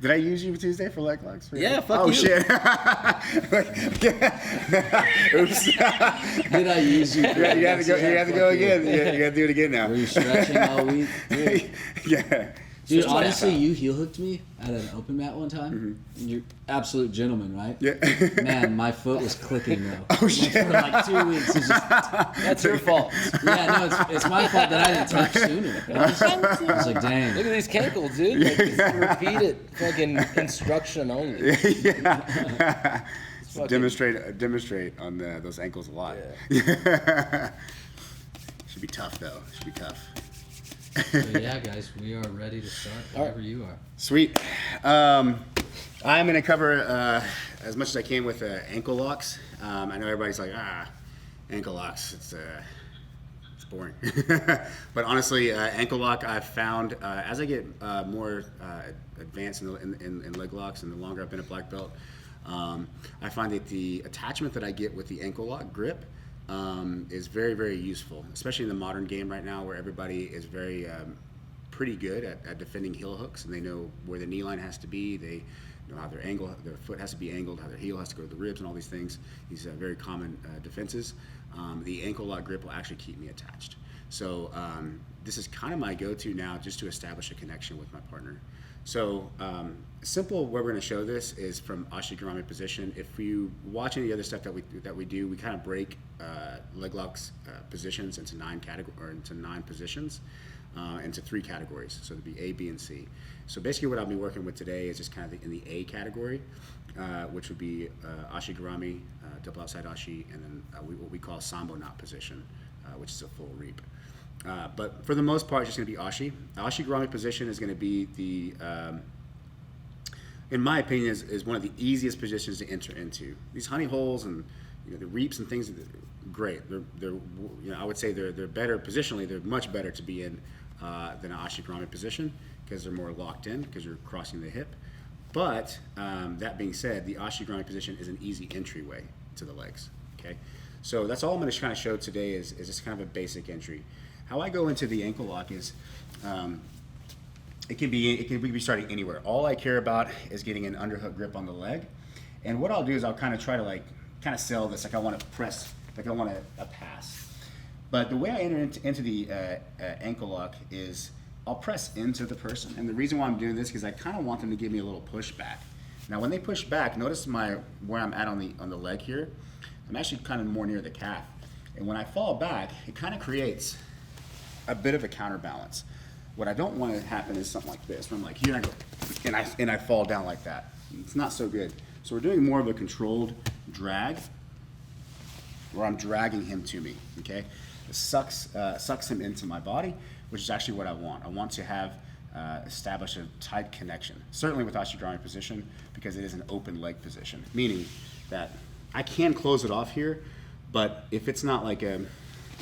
Did I use you Tuesday for leg locks? Yeah, fuck you. Oh, shit. Oops. Did I use you? Yeah, you have to go again. You got to do it again now. Were you stretching all week? Dude. Yeah. Dude, honestly, you heel hooked me at an open mat one time. Mm-hmm. And you're absolute gentleman, right? Yeah. Man, my foot was clicking though. Oh shit! For like 2 weeks. It's just, that's your fault. Yeah, no, it's my fault that I didn't touch sooner. I was like, dang. Look at these cankles, dude. Like, just repeated fucking instruction only. Yeah. Demonstrate on those ankles a lot. Yeah. Should be tough though. Should be tough. So yeah, guys, we are ready to start whenever you are. Sweet. I'm going to cover as much as I can with ankle locks. I know everybody's like, ankle locks. It's boring. But honestly, ankle lock I've found as I get more advanced in leg locks and the longer I've been a black belt, I find that the attachment that I get with the ankle lock grip is very, very useful, especially in the modern game right now where everybody is very pretty good at defending heel hooks, and they know where the knee line has to be. They know how their foot has to be angled, how their heel has to go to the ribs, and all these things. These very common defenses. The ankle lock grip will actually keep me attached. So this is kind of my go-to now, just to establish a connection with my partner. So simple where we're going to show this is from Ashigarami position. If you watch any other stuff that we do, we kind of break leg locks positions into 9 positions, into 3 categories. So it'd be A, B, and C. So basically what I'll be working with today is just kind of in the A category, which would be Ashigarami, double outside Ashi, and then what we call Sambo knot position, which is a full reap. But for the most part, it's just going to be Ashi. Ashigarami position is going to be the, in my opinion, is one of the easiest positions to enter into. These honey holes and the reaps and things, great. They're I would say they're better positionally. They're much better to be in than an Ashigarami position because they're more locked in because you're crossing the hip. But that being said, the Ashigarami position is an easy entryway to the legs. Okay, so that's all I'm going to kind of show today is just kind of a basic entry. How I go into the ankle lock is, it can be starting anywhere. All I care about is getting an underhook grip on the leg, and what I'll do is I'll kind of try to sell this like I want to press, like I want a pass. But the way I enter into the ankle lock is I'll press into the person, and the reason why I'm doing this is because I kind of want them to give me a little pushback. Now, when they push back, notice where I'm at on the leg here. I'm actually kind of more near the calf, and when I fall back, it kind of creates a bit of a counterbalance. What I don't want to happen is something like this, where I'm like here and I go, and I fall down like that. It's not so good. So we're doing more of a controlled drag, where I'm dragging him to me. Okay, it sucks him into my body, which is actually what I want. I want to have establish a tight connection. Certainly with Ashigarami position, because it is an open leg position, meaning that I can close it off here, but if it's not like a,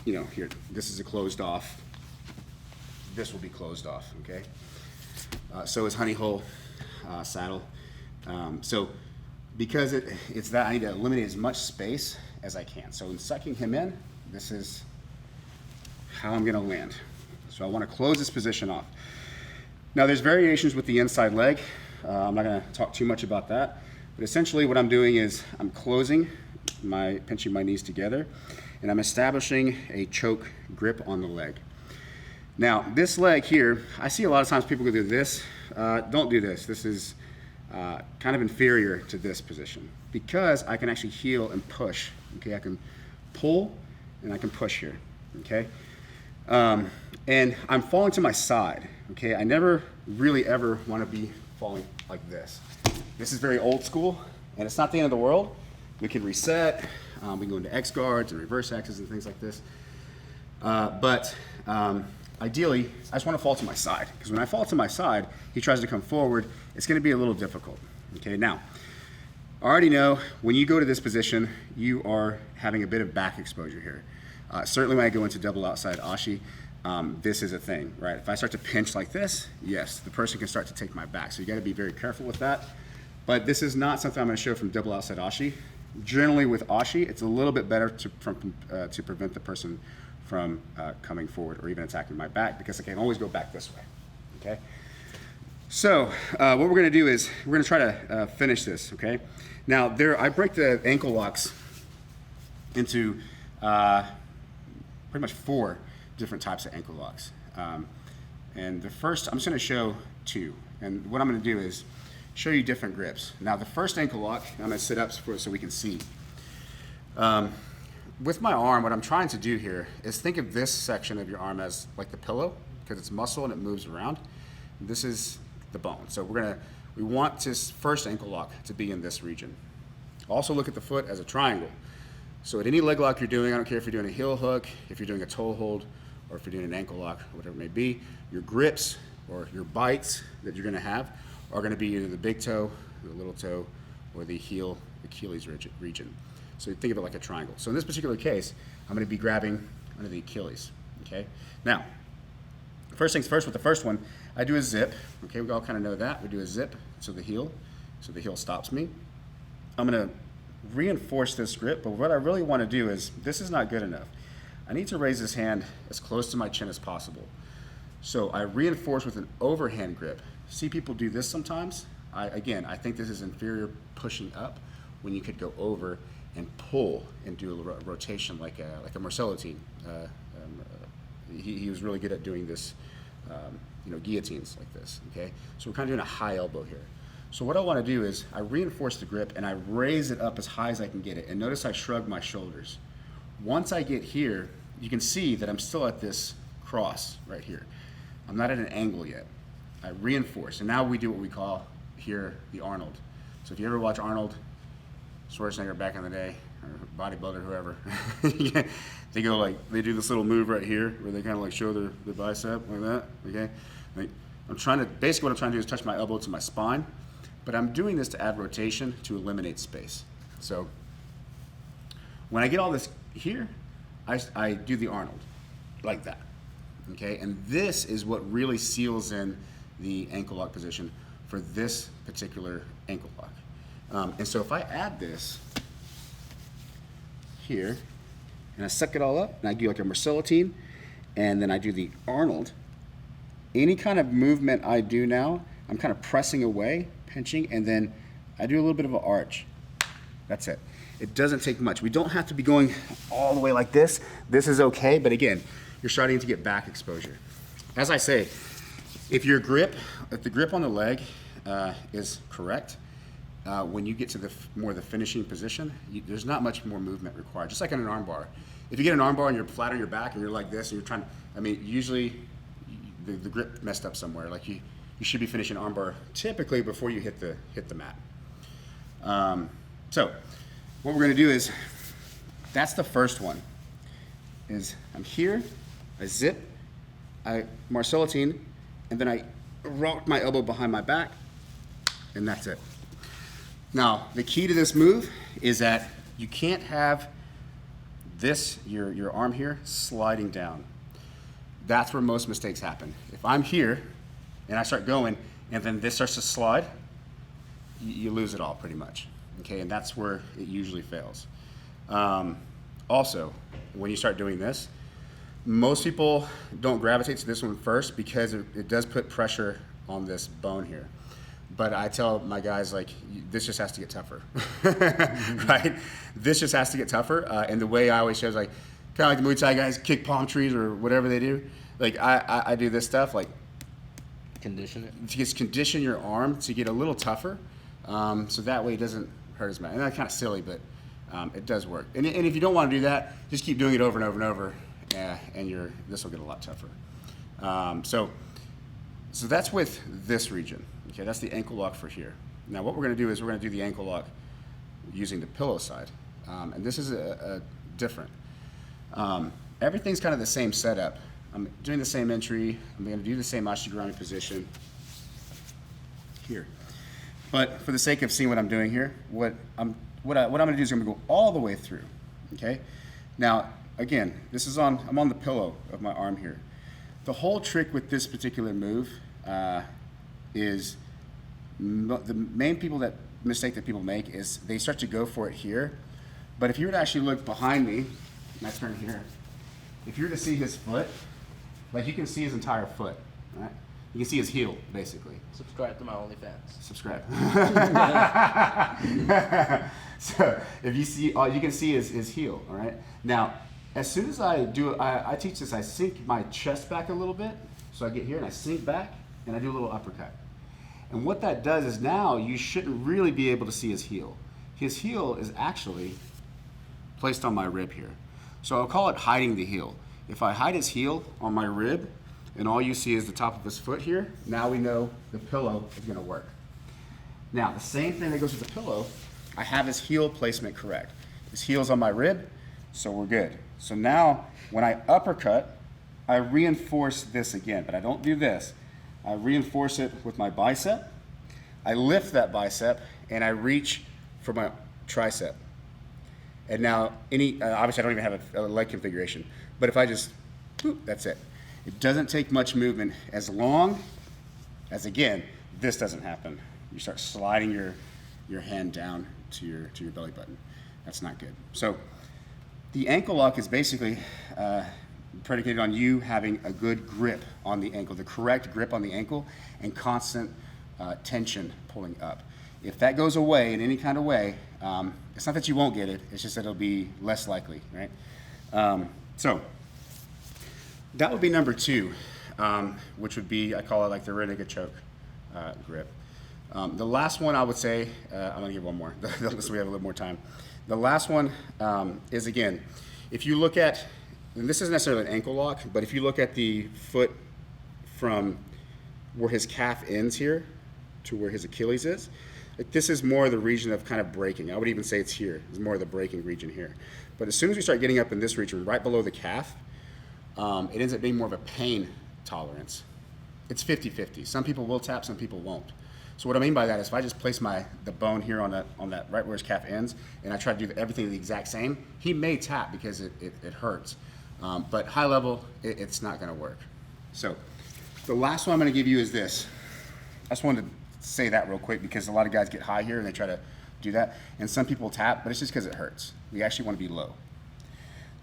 here, this is a closed off. This will be closed off, okay? So is honey hole, saddle. So because it's that, I need to eliminate as much space as I can. So in sucking him in, this is how I'm gonna land. So I wanna close this position off. Now there's variations with the inside leg. I'm not gonna talk too much about that, but essentially what I'm doing is I'm pinching my knees together, and I'm establishing a choke grip on the leg. Now, this leg here, I see a lot of times people go do this. Don't do this. This is kind of inferior to this position because I can actually heel and push. Okay, I can pull and I can push here. Okay, and I'm falling to my side. Okay, I never really ever want to be falling like this. This is very old school, and it's not the end of the world. We can reset. We can go into X guards and reverse X's and things like this. But ideally, I just want to fall to my side, because when I fall to my side, he tries to come forward, it's going to be a little difficult. Okay, now, I already know when you go to this position, you are having a bit of back exposure here. Certainly when I go into double outside Ashi, this is a thing, right? If I start to pinch like this, yes, the person can start to take my back. So you got to be very careful with that. But this is not something I'm going to show from double outside Ashi. Generally with Ashi, it's a little bit better to prevent the person from coming forward or even attacking my back, because I can always go back this way, okay? So what we're gonna do is we're gonna try to finish this, okay? Now I break the ankle locks into pretty much 4 different types of ankle locks. And the first, I'm just gonna show 2. And what I'm gonna do is show you different grips. Now the first ankle lock, I'm gonna sit up so we can see. With my arm, what I'm trying to do here is think of this section of your arm as like the pillow, because it's muscle and it moves around. This is the bone. So we want this first ankle lock to be in this region. Also look at the foot as a triangle. So at any leg lock you're doing, I don't care if you're doing a heel hook, if you're doing a toe hold, or if you're doing an ankle lock, whatever it may be, your grips or your bites that you're gonna have are gonna be either the big toe, the little toe, or the heel, Achilles region. So think of it like a triangle. So in this particular case, I'm gonna be grabbing under the Achilles, okay? Now, first things first, with the first one, I do a zip, okay? We all kind of know that. We do a zip to the heel, so the heel stops me. I'm gonna reinforce this grip, but what I really wanna do is, this is not good enough. I need to raise this hand as close to my chin as possible. So I reinforce with an overhand grip. See people do this sometimes. Again, I think this is inferior pushing up when you could go over and pull and do a rotation like a Marcelo team. He was really good at doing this, guillotines like this, okay? So we're kind of doing a high elbow here. So what I want to do is I reinforce the grip and I raise it up as high as I can get it. And notice I shrug my shoulders. Once I get here, you can see that I'm still at this cross right here. I'm not at an angle yet. I reinforce, and now we do what we call here the Arnold. So if you ever watch Arnold Schwarzenegger back in the day, or bodybuilder, whoever, they do this little move right here where they kind of like show their bicep like that, okay? Basically what I'm trying to do is touch my elbow to my spine, but I'm doing this to add rotation to eliminate space. So when I get all this here, I do the Arnold like that, okay? And this is what really seals in the ankle lock position for this particular ankle lock. And so if I add this here, and I suck it all up, and I do like a Marcellitine, and then I do the Arnold, any kind of movement I do now, I'm kind of pressing away, pinching, and then I do a little bit of an arch. That's it. It doesn't take much. We don't have to be going all the way like this. This is okay, but again, you're starting to get back exposure. As I say, if the grip on the leg is correct, when you get to the finishing position, there's not much more movement required, just like in an arm bar. If you get an arm bar and you're flat on your back and you're like this and you're trying, usually the grip messed up somewhere. Like you should be finishing arm bar typically before you hit the mat. So what we're gonna do is, that's the first one, is I'm here, I zip, I Marcellitine, and then I rock my elbow behind my back, and that's it. Now, the key to this move is that you can't have this, your arm here, sliding down. That's where most mistakes happen. If I'm here, and I start going, and then this starts to slide, you lose it all pretty much, okay? And that's where it usually fails. Also, when you start doing this, most people don't gravitate to this one first because it does put pressure on this bone here. But I tell my guys, like, this just has to get tougher, right? This just has to get tougher. And the way I always show is like, kind of like the Muay Thai guys kick palm trees or whatever they do. Like I do this stuff, like, Condition it. to just condition your arm to get a little tougher, so that way it doesn't hurt as much. And that's kind of silly, but it does work. And if you don't want to do that, just keep doing it over and over and over, and this will get a lot tougher. So that's with this region. Okay, that's the ankle lock for here. Now what we're going to do is we're going to do the ankle lock using the pillow side, and this is a different. Everything's kind of the same setup. I'm doing the same entry. I'm going to do the same ashigurami position here. But for the sake of seeing what I'm doing here, what I'm going to do is I'm going to go all the way through. Okay. Now again, I'm on the pillow of my arm here. The whole trick with this particular move is the main mistake that people make is they start to go for it here. But if you were to actually look behind me, and I turn here, if you were to see his foot, like you can see his entire foot, right? You can see his heel, basically. Subscribe to my OnlyFans. Subscribe. So if you see, all you can see is his heel, all right? Now, as soon as I do, I teach this, I sink my chest back a little bit. So I get here and I sink back and I do a little uppercut. And what that does is now you shouldn't really be able to see his heel. His heel is actually placed on my rib here. So I'll call it hiding the heel. If I hide his heel on my rib and all you see is the top of his foot here, now we know the pillow is gonna work. Now, the same thing that goes with the pillow, I have his heel placement correct. His heel's on my rib, so we're good. So now, when I uppercut, I reinforce this again, but I don't do this. I reinforce it with my bicep. I lift that bicep and I reach for my tricep. And now, obviously I don't even have a leg configuration, but if I just, boop, that's it. It doesn't take much movement as long as, again, this doesn't happen. You start sliding your hand down to your belly button. That's not good. So the ankle lock is basically predicated on you having a good grip on the ankle, the correct grip on the ankle, and constant tension pulling up. If that goes away in any kind of way, it's not that you won't get it, it's just that it'll be less likely, right? So that would be number 2, which would be, I call it like the Rodriquez choke grip. The last one I would say, I'm gonna give one more, so we have a little more time. The last one is, again, if you look at, and this isn't necessarily an ankle lock, but if you look at the foot from where his calf ends here to where his Achilles is, this is more the region of kind of breaking. I would even say it's here. It's more of the breaking region here. But as soon as we start getting up in this region, right below the calf, it ends up being more of a pain tolerance. It's 50-50. Some people will tap, some people won't. So what I mean by that is if I just place the bone here on that right where his calf ends, and I try to do everything the exact same, he may tap because it hurts. But high level, it's not gonna work. So the last one I'm gonna give you is this. I just wanted to say that real quick because a lot of guys get high here and they try to do that. And some people tap, but it's just because it hurts. We actually wanna be low.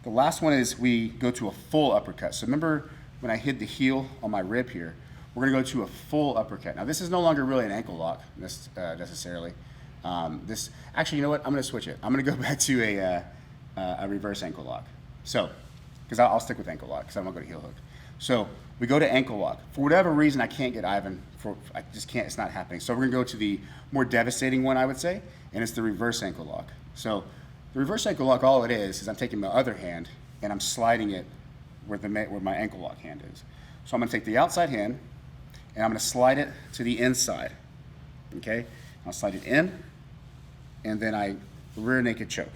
The last one is we go to a full uppercut. So remember when I hit the heel on my rib here, we're gonna go to a full uppercut. Now this is no longer really an ankle lock necessarily. Actually, you know what? I'm gonna switch it. I'm gonna go back to a reverse ankle lock. So, because I'll stick with ankle lock because I'm not gonna heel hook. So we go to ankle lock. For whatever reason, I can't get Ivan. I just can't. It's not happening. So we're gonna go to the more devastating one, I would say, and it's the reverse ankle lock. So the reverse ankle lock, all it is I'm taking my other hand and I'm sliding it where my ankle lock hand is. So I'm gonna take the outside hand and I'm gonna slide it to the inside. Okay? I'll slide it in, and then I rear naked choke.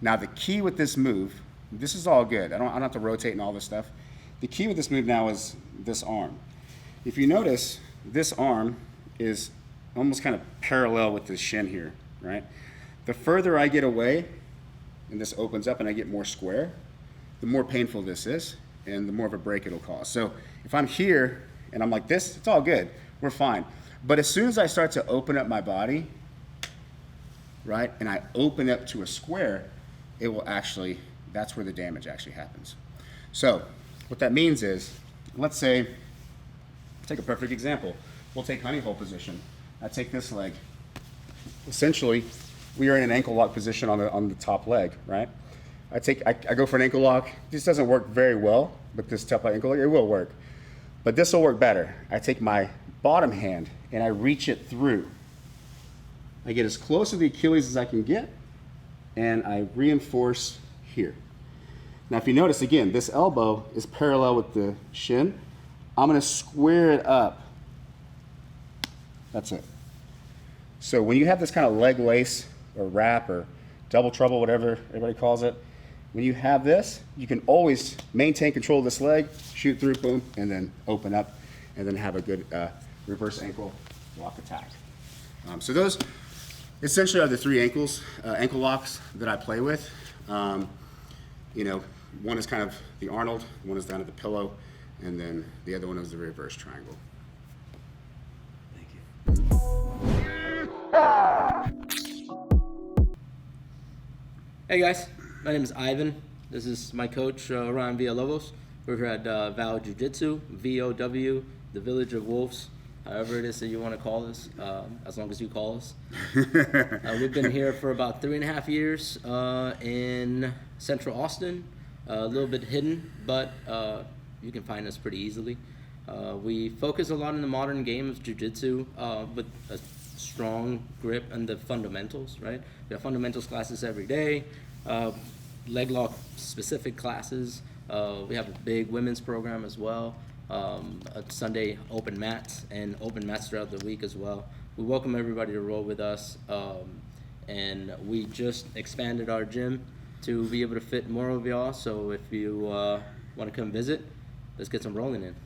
Now the key with this move, this is all good. I don't have to rotate and all this stuff. The key with this move now is this arm. If you notice, this arm is almost kind of parallel with this shin here, right? The further I get away, and this opens up and I get more square, the more painful this is, and the more of a break it'll cause. So if I'm here and I'm like this, it's all good, we're fine. But as soon as I start to open up my body, right, and I open up to a square, it will actually, that's where the damage actually happens. So what that means is, let's say, take a perfect example. We'll take honey hole position. I take this leg. Essentially, we are in an ankle lock position on the top leg, right? I go for an ankle lock. This doesn't work very well, but this top ankle lock, it will work. But this will work better. I take my bottom hand and I reach it through. I get as close to the Achilles as I can get, and I reinforce here. Now if you notice, again, this elbow is parallel with the shin. I'm gonna square it up. That's it. So when you have this kind of leg lace or wrap or double trouble, whatever everybody calls it, when you have this, you can always maintain control of this leg, shoot through, boom, and then open up, and then have a good reverse ankle lock attack. So those essentially are the 3 ankle locks that I play with. You know, one is kind of the Arnold, one is down at the pillow, and then the other one is the reverse triangle. Thank you. Hey guys, my name is Ivan. This is my coach, Ryan Villalobos. We're here at Val Jiu-Jitsu, VOW, the Village of Wolves, however it is that you want to call us, as long as you call us. We've been here for about 3.5 years in Central Austin, a little bit hidden, but you can find us pretty easily. We focus a lot in the modern game of Jiu-Jitsu with a strong grip on the fundamentals, right? We have fundamentals classes every day, leg lock specific classes. We have a big women's program as well, a Sunday open mats and open mats throughout the week as well. We welcome everybody to roll with us, and we just expanded our gym to be able to fit more of y'all. So if you want to come visit, let's get some rolling in.